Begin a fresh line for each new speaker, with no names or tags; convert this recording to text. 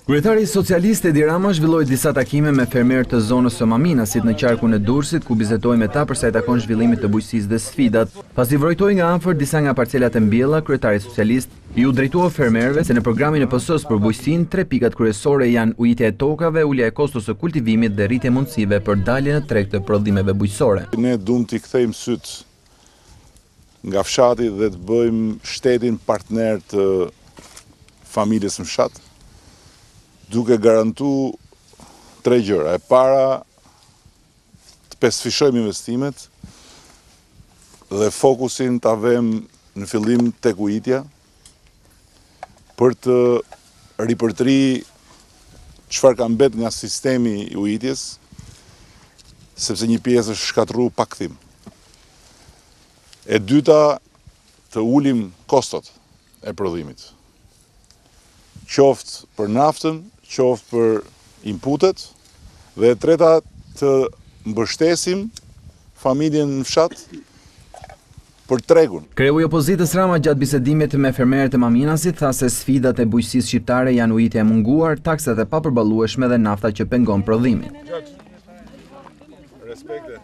Kryetari socialist Edi Rama zhvilloi disa takime me fermerët të zonës së Maminasit në qarkun e Durrësit, ku bizetoi me ta për sa i takon zhvillimit të bujqësisë dhe sfidat. Pasi vrojtoi nga afër disa nga parcelat e mbjella, kryetari socialist ju drejtua fermerëve se në programin e PS-s për bujqësinë 3 pikat kryesore janë ujitja e tokave, ulja e kostos së kultivimit dhe rritje mundësive për dalje në treg të prodhimeve bujqësore.
Ne duam t'i kthejmë syt nga fshati dhe të bëjmë shtetin partner të familjes në fshat, duke garantu 3 gjëra. E para, të pesëfishojmë investimet dhe fokusin të avem në fillim tek ujitja për të ripërtri çfarë ka mbet nga sistemi i ujitjes, sepse një pjesë është shkatërru pa kthim. E dyta, të ulim kostot e prodhimit. Qoftë për naftën, qoftë për inputet, dhe e treta të mbështesim familjen në fshat për tregun.
Kreu i opozitës Rama gjatë bisedimit me fermerët e Maminasit tha se sfidat e bujqësisë shqiptare janë ujitja e munguar, taksat e papërballueshme dhe nafta që pengon prodhimin.
Respekte.